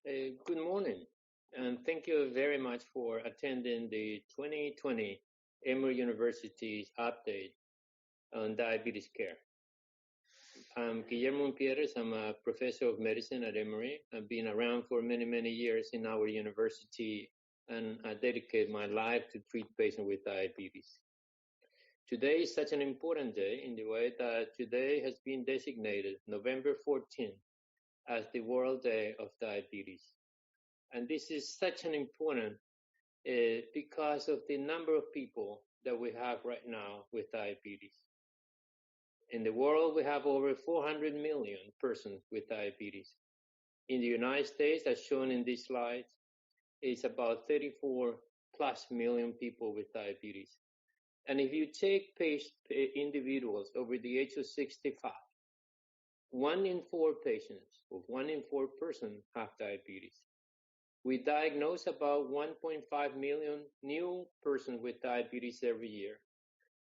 Good morning, and thank you very much for attending the 2020 Emory University's update on diabetes care. I'm Guillermo Umpierrez. I'm a professor of medicine at Emory. I've been around for many, many years in our university, and I dedicate my life to treat patients with diabetes. Today is such an important day in the way that today has been designated November 14th as the World Day of Diabetes. And this is such an important because of the number of people that we have right now with diabetes. In the world, we have over 400 million persons with diabetes. In the United States, as shown in this slide, it's about 34 plus million people with diabetes. And if you take individuals over the age of 65, 1 in 4 patients or 1 in 4 persons have diabetes. We diagnose about 1.5 million new persons with diabetes every year,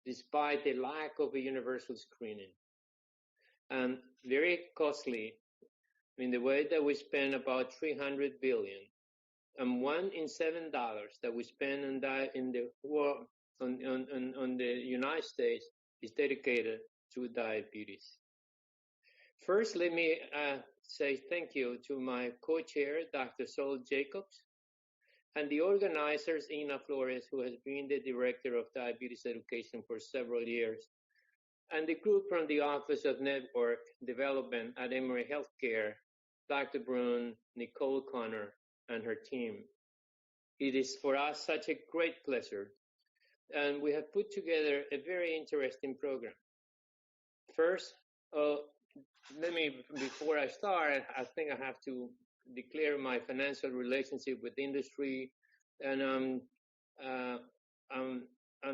despite the lack of a universal screening. And very costly in the way that we spend about $300 billion, and $1 in $7 that we spend in the world on the United States is dedicated to diabetes. First, let me say thank you to my co-chair, Dr. Sol Jacobs, and the organizers, Ina Flores, who has been the director of diabetes education for several years, and the group from the Office of Network Development at Emory Healthcare, Dr. Brun, Nicole Connor, and her team. It is for us such a great pleasure, and we have put together a very interesting program. First, before I start, I think I have to declare my financial relationship with industry, and I'm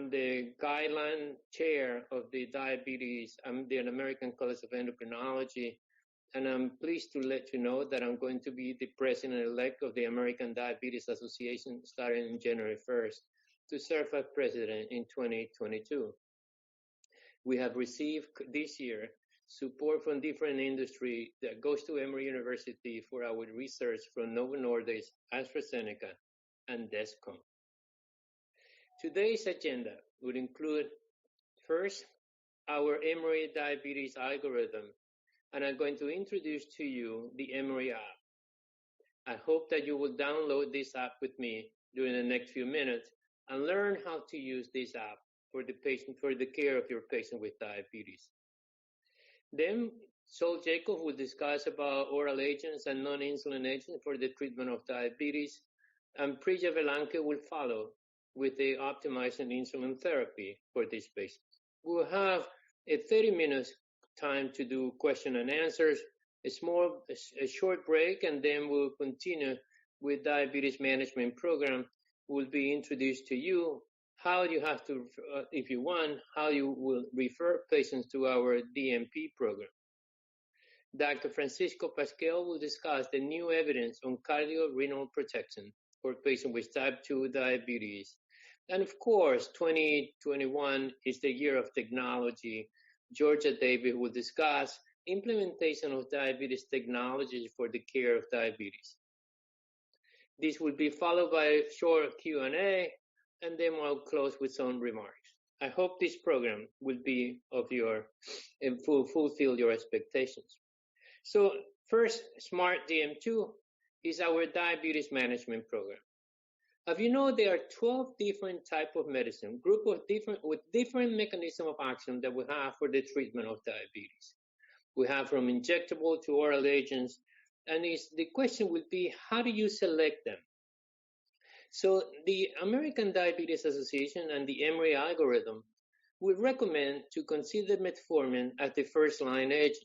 the guideline chair of the diabetes. I'm the American College of Endocrinology, and I'm pleased to let you know that I'm going to be the president-elect of the American Diabetes Association starting on January 1st to serve as president in 2022. We have received this year support from different industry that goes to Emory University for our research from Novo Nordisk, AstraZeneca, and Descom. Today's agenda would include, first, our Emory diabetes algorithm, and I'm going to introduce to you the Emory app. I hope that you will download this app with me during the next few minutes and learn how to use this app for the care of your patient with diabetes. Then Sol Jacob will discuss about oral agents and non-insulin agents for the treatment of diabetes, and Priya Velanke will follow with the optimizing insulin therapy for these patients. We'll have a 30 minutes time to do question and answers, a short break, and then we'll continue with diabetes management program. Will be introduced to you how you have to, if you want, how you will refer patients to our DMP program. Dr. Francisco Pasquel will discuss the new evidence on cardiorenal protection for patients with type 2 diabetes. And of course, 2021 is the year of technology. Georgia David will discuss implementation of diabetes technologies for the care of diabetes. This will be followed by a short Q&A, and then I'll close with some remarks. I hope this program will be of and fulfill your expectations. So first, SMARTDM2 is our diabetes management program. As you know, there are 12 different types of medicine, with different mechanism of action that we have for the treatment of diabetes. We have from injectable to oral agents, and the question would be, how do you select them? So the American Diabetes Association and the Emory algorithm would recommend to consider metformin as the first-line agent.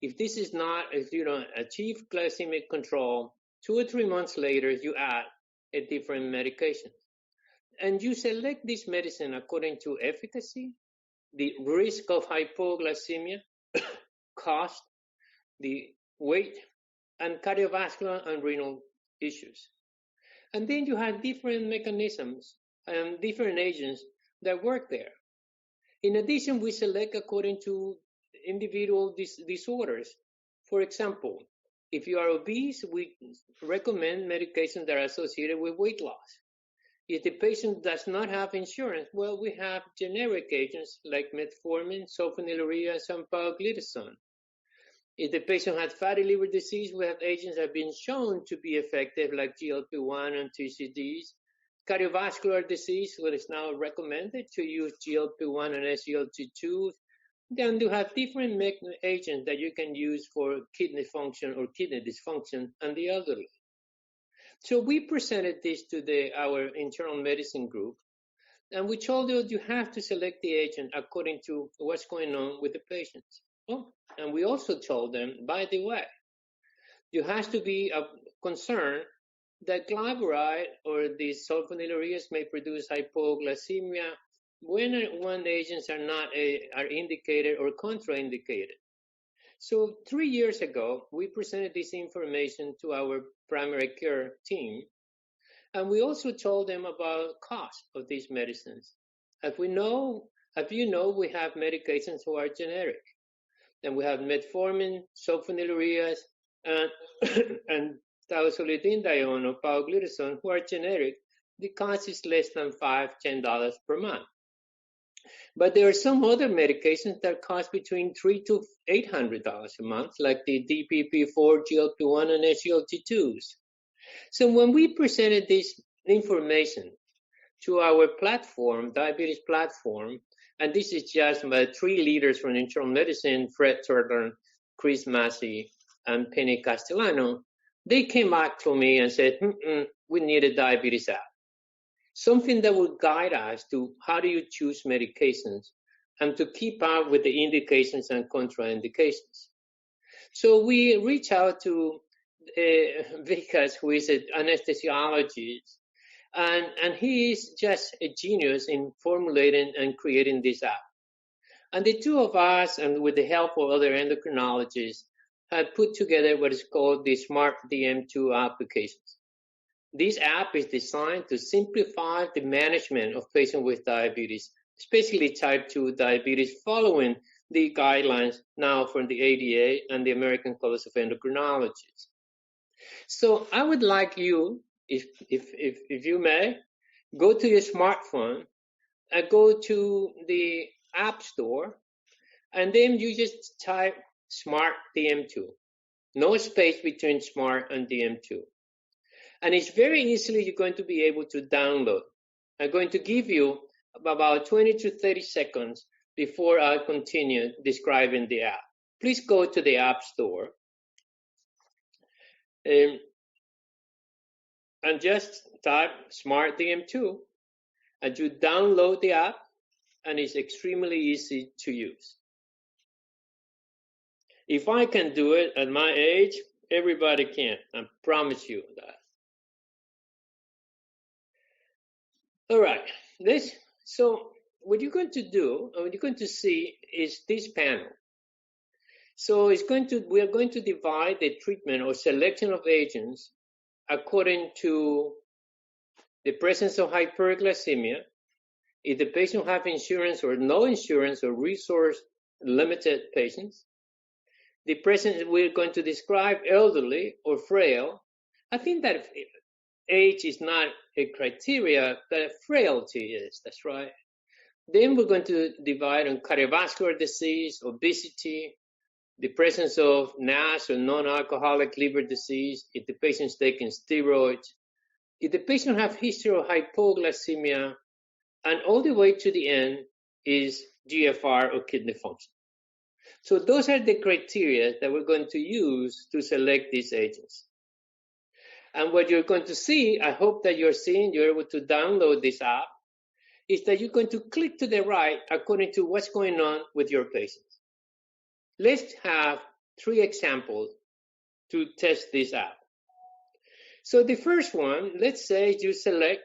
If you don't achieve glycemic control, 2 or 3 months later, you add a different medication. And you select this medicine according to efficacy, the risk of hypoglycemia, cost, the weight, and cardiovascular and renal issues. And then you have different mechanisms and different agents that work there. In addition, we select according to individual disorders. For example, If you are obese, we recommend medications that are associated with weight loss. If the patient does not have insurance, well, we have generic agents like metformin, sulfonylurea, and pioglitazone. If the patient has fatty liver disease, we have agents that have been shown to be effective, like GLP-1 and TCDs. Cardiovascular disease, well, it's now recommended to use GLP-1 and SGLT2s. Then you have different agents that you can use for kidney function or kidney dysfunction and the elderly. So we presented this to our internal medicine group, and we told you have to select the agent according to what's going on with the patients. Oh, and we also told them, by the way, you have to be concerned that glyburide or the sulfonylureas may produce hypoglycemia when agents are indicated or contraindicated. So 3 years ago, we presented this information to our primary care team, and we also told them about cost of these medicines. As you know, we have medications who are generic, and we have metformin, sulfonylureas, and thiazolidinedione or pioglitazone who are generic. The cost is less than $5–10 per month. But there are some other medications that cost between $300 to $800 a month, like the DPP-4, GLP-1, and SGLT2s. So when we presented this information to our platform, diabetes platform, and this is just my 3 leaders from internal medicine, Fred Turner, Chris Massey, and Penny Castellano, they came back to me and said, we need a diabetes app. Something that will guide us to how do you choose medications and to keep up with the indications and contraindications. So we reached out to Vikas, who is an anesthesiologist, and he is just a genius in formulating and creating this app. And the two of us, and with the help of other endocrinologists, have put together what is called the SMARTDM2 applications. This app is designed to simplify the management of patients with diabetes, especially type 2 diabetes, following the guidelines now from the ADA and the American College of Endocrinologists. So I would like you, if you may, go to your smartphone and go to the App Store, and then you just type SMARTDM2. No space between SMART and DM2. And it's very easily you're going to be able to download. I'm going to give you about 20 to 30 seconds before I continue describing the app. Please go to the App Store and just type SMARTDM2, and you download the app, and it's extremely easy to use. If I can do it at my age, everybody can. I promise you that. All right, so what you're going to do, and what you're going to see is this panel. So we are going to divide the treatment or selection of agents according to the presence of hyperglycemia, if the patient have insurance or no insurance or resource limited patients. The presence we're going to describe elderly or frail. I think that age is not a criteria, but frailty is, that's right. Then we're going to divide on cardiovascular disease, obesity, the presence of NASH or non-alcoholic liver disease, if the patient's taking steroids, if the patient have history of hypoglycemia, and all the way to the end is GFR or kidney function. So those are the criteria that we're going to use to select these agents. And what you're going to see, I hope that you're able to download this app, is that you're going to click to the right according to what's going on with your patients. Let's have 3 examples to test this app. So the first one, let's say you select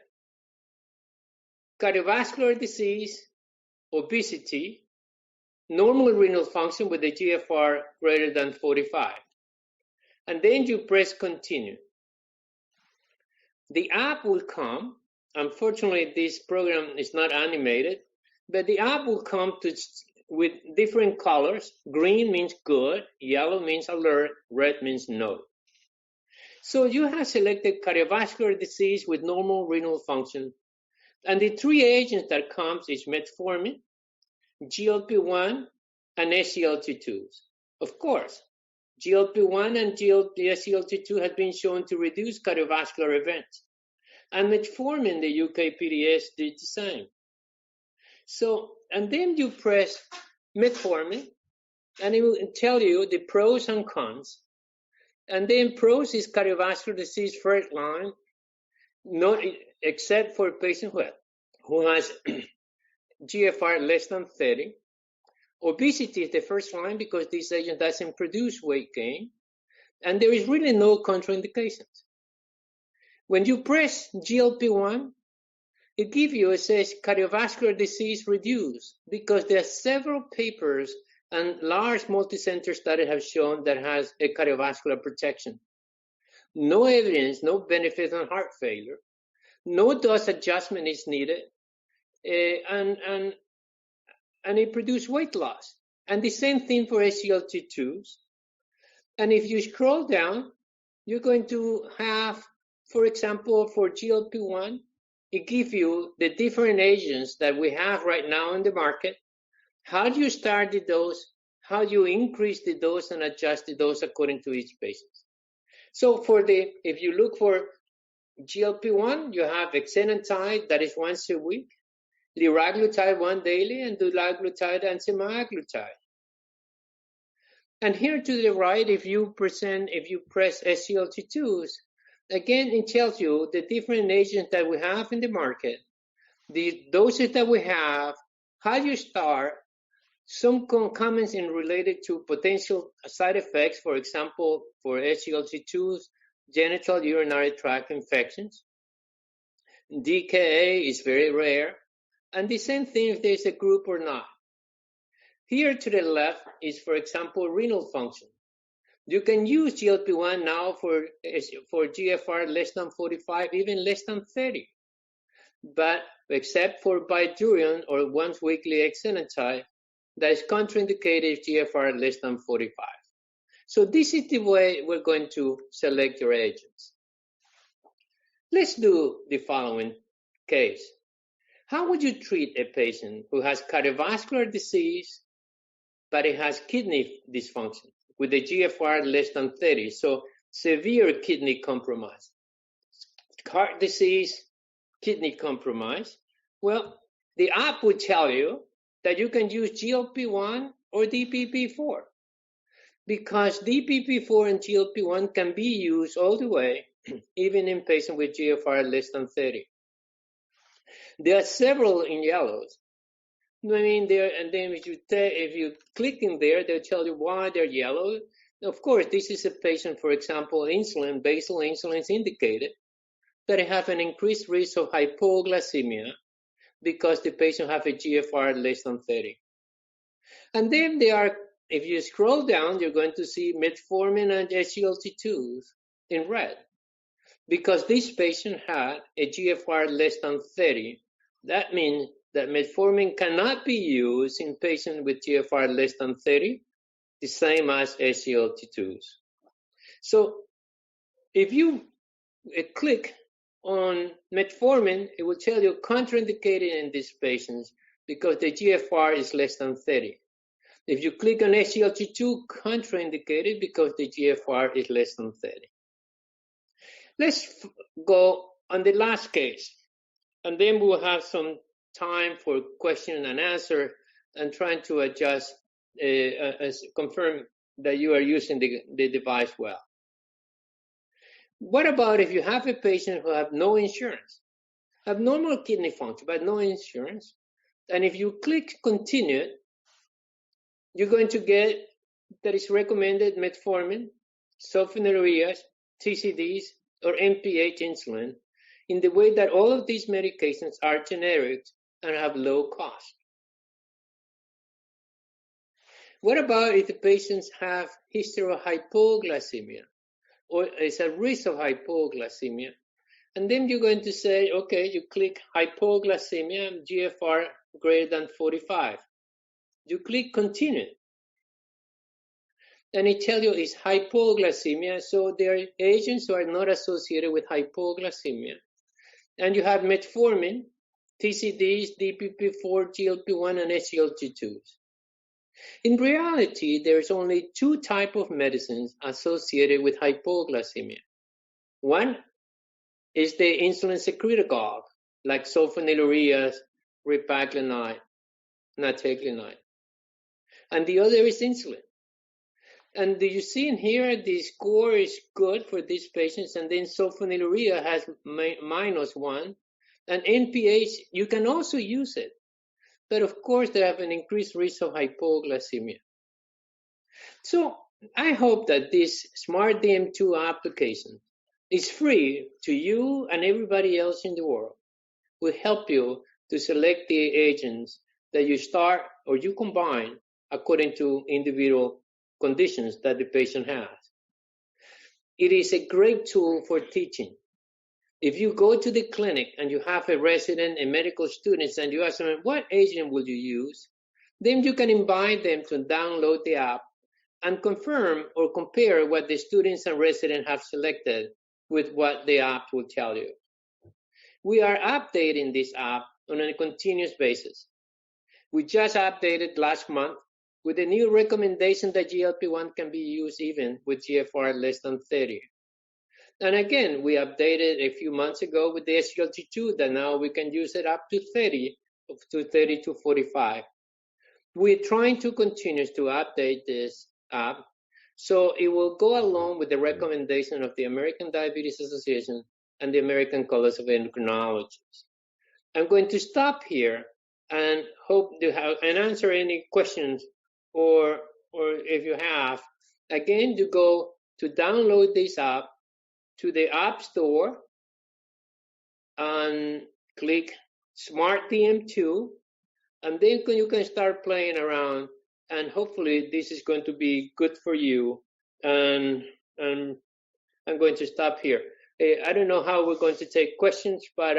cardiovascular disease, obesity, normal renal function with a GFR greater than 45. And then you press continue. The app will come. Unfortunately, this program is not animated, but the app will come with different colors. Green means good, yellow means alert, red means no. So you have selected cardiovascular disease with normal renal function. And the three agents that comes is metformin, GLP-1, and SGLT2s. Of course, GLP-1 and SGLT2 has been shown to reduce cardiovascular events. And metformin, the UKPDS, did the same. So, and then you press metformin, and it will tell you the pros and cons. And then pros is cardiovascular disease first line, not except for a patient who has GFR less than 30. Obesity is the first line because this agent doesn't produce weight gain. And there is really no contraindications. When you press GLP-1, it gives you, it says cardiovascular disease reduced, because there are several papers and large multi-center studies have shown that has a cardiovascular protection. No evidence, no benefit on heart failure. No dose adjustment is needed, and it produces weight loss. And the same thing for SGLT2s. And if you scroll down, you're going to have, for example, for GLP-1, it gives you the different agents that we have right now in the market. How do you start the dose? How do you increase the dose and adjust the dose according to each patient? So if you look for GLP-1, you have exenatide, that is once a week, liraglutide one daily, and dulaglutide and semaglutide. And here to the right, if you press SGLT2s, again, it tells you the different agents that we have in the market, the doses that we have, how you start, some comments in related to potential side effects, for example, for SGLT2s, genital urinary tract infections. DKA is very rare, and the same thing if there's a group or not. Here to the left is, for example, renal function. You can use GLP-1 now for GFR less than 45, even less than 30. But except for Bydureon or once weekly exenatide, that is contraindicated if GFR less than 45. So this is the way we're going to select your agents. Let's do the following case. How would you treat a patient who has cardiovascular disease, but it has kidney dysfunction with a GFR less than 30, so severe kidney compromise? Heart disease, kidney compromise. Well, the app would tell you that you can use GLP-1 or DPP-4, because DPP-4 and GLP-1 can be used all the way, even in patients with GFR less than 30. There are several in yellows. I mean, and then if you click in there, they'll tell you why they're yellow. Of course, this is a patient, for example, basal insulin is indicated, that they have an increased risk of hypoglycemia because the patient have a GFR less than 30. And then if you scroll down, you're going to see metformin and SGLT2s in red, because this patient had a GFR less than 30. That means that metformin cannot be used in patients with GFR less than 30, the same as SGLT2s. So if you click on metformin, it will tell you contraindicated in these patients because the GFR is less than 30. If you click on SGLT2, contraindicated because the GFR is less than 30. Let's go on the last case, and then we'll have some time for question and answer and trying to adjust, confirm that you are using the device well. What about if you have a patient who have no insurance, have normal kidney function, but no insurance? And if you click continue, you're going to get that is recommended metformin, sulfonylureas, TCDs, or NPH insulin, in the way that all of these medications are generic and have low cost. What about if the patients have history of hypoglycemia or is a risk of hypoglycemia? And then you're going to say, okay, you click hypoglycemia, GFR greater than 45. You click continue. And it tells you it's hypoglycemia, so their agents are not associated with hypoglycemia. And you have metformin, TCDs, DPP-4, GLP-1, and SGLT2s. In reality, there's only two types of medicines associated with hypoglycemia. One is the insulin secretagogue, like sulfonylureas, ripaglinide, nataglinide. And the other is insulin. And do you see in here, the score is good for these patients, and then sulfonylurea has -1, and NPH, you can also use it. But of course, they have an increased risk of hypoglycemia. So I hope that this SMARTDM2 application is free to you and everybody else in the world. Will help you to select the agents that you start or you combine according to individual conditions that the patient has. It is a great tool for teaching. If you go to the clinic and you have a resident and medical students and you ask them, what agent will you use? Then you can invite them to download the app and confirm or compare what the students and residents have selected with what the app will tell you. We are updating this app on a continuous basis. We just updated last month with a new recommendation that GLP-1 can be used even with GFR less than 30. And again, we updated a few months ago with the SGLT2 that now we can use it up to 30 to 45. We're trying to continue to update this app so it will go along with the recommendation of the American Diabetes Association and the American College of Endocrinologists. I'm going to stop here and hope to have and answer any questions or if you have. Again, to go to download this app to the App Store and click SmartDM2, and then you can start playing around, and hopefully this is going to be good for you. And I'm going to stop here. I don't know how we're going to take questions, but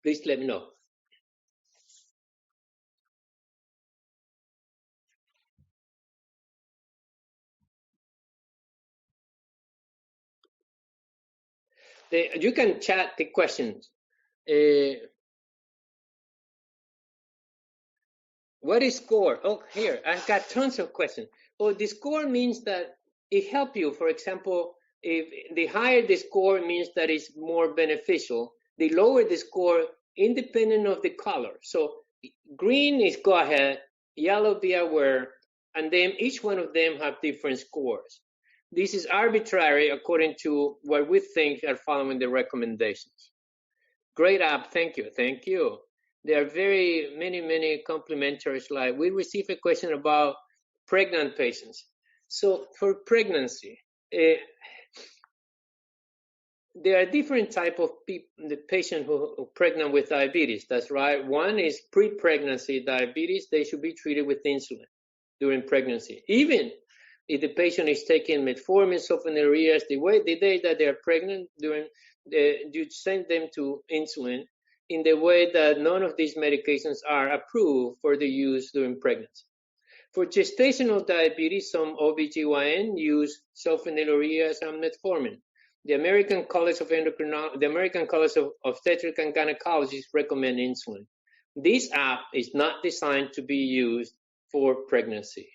please let me know. You can chat the questions. What is score? Oh, here, I've got tons of questions. Oh, the score means that it helps you. For example, if the higher the score means that it's more beneficial, the lower the score, independent of the color. So green is go ahead, yellow be aware, and then each one of them have different scores. This is arbitrary according to what we think are following the recommendations. Great app, thank you, thank you. There are very many complimentary slides. We received a question about pregnant patients. So for pregnancy, there are different types of people, the patient who are pregnant with diabetes. That's right. One is pre-pregnancy diabetes. They should be treated with insulin during pregnancy. Even if the patient is taking metformin, sulfonylureas, the day that they are pregnant, you send them to insulin in the way that none of these medications are approved for the use during pregnancy. For gestational diabetes, some OBGYN use sulfonylureas and metformin. The American College of Endocrinology, the American College of Obstetrics and Gynecologists recommend insulin. This app is not designed to be used for pregnancy.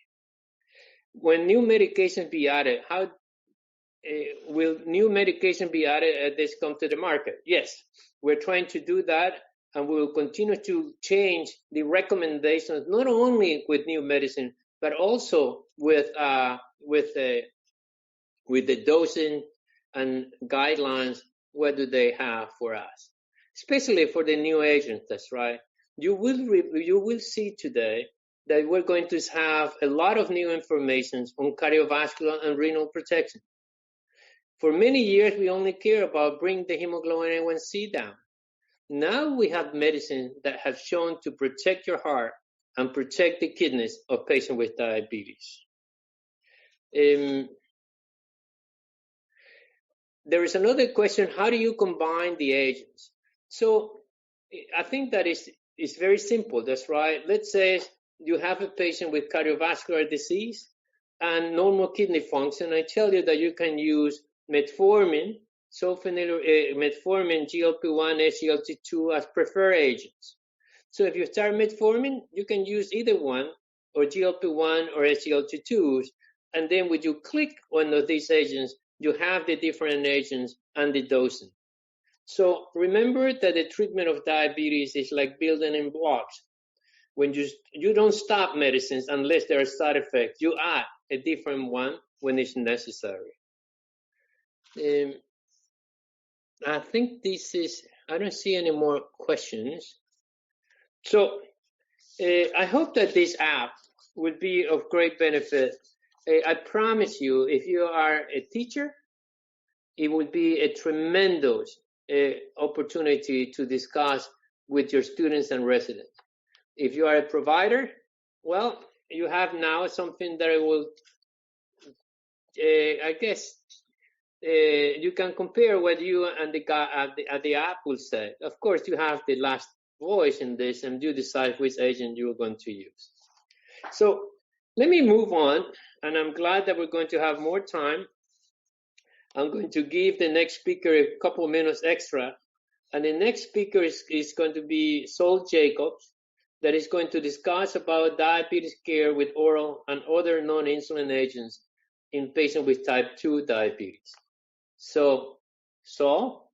When new medications be added, how will new medication be added as this come to the market? Yes, we're trying to do that, and we will continue to change the recommendations, not only with new medicine, but also with the dosing and guidelines. What do they have for us, especially for the new agents? That's right. You will see today that we're going to have a lot of new information on cardiovascular and renal protection. For many years, we only care about bringing the hemoglobin A1C down. Now we have medicine that have shown to protect your heart and protect the kidneys of patients with diabetes. There is another question, how do you combine the agents? So I think that is very simple, that's right. Let's say you have a patient with cardiovascular disease and normal kidney function, I tell you that you can use metformin, metformin, GLP-1, SGLT2 as preferred agents. So if you start metformin, you can use either one, or GLP-1 or SGLT2s, and then when you click one of these agents, you have the different agents and the dosing. So remember that the treatment of diabetes is like building in blocks. When you don't stop medicines unless there are side effects. You add a different one when it's necessary. I think I don't see any more questions. So I hope that this app will be of great benefit. I promise you, if you are a teacher, it would be a tremendous opportunity to discuss with your students and residents. If you are a provider, well, you have now something that will, I guess, you can compare what you and the guy at the app will say. Of course, you have the last voice in this, and you decide which agent you're going to use. So let me move on, and I'm glad that we're going to have more time. I'm going to give the next speaker a couple minutes extra, and the next speaker is going to be Sol Jacobs, that is going to discuss about diabetes care with oral and other non-insulin agents in patients with type 2 diabetes. So, Sol?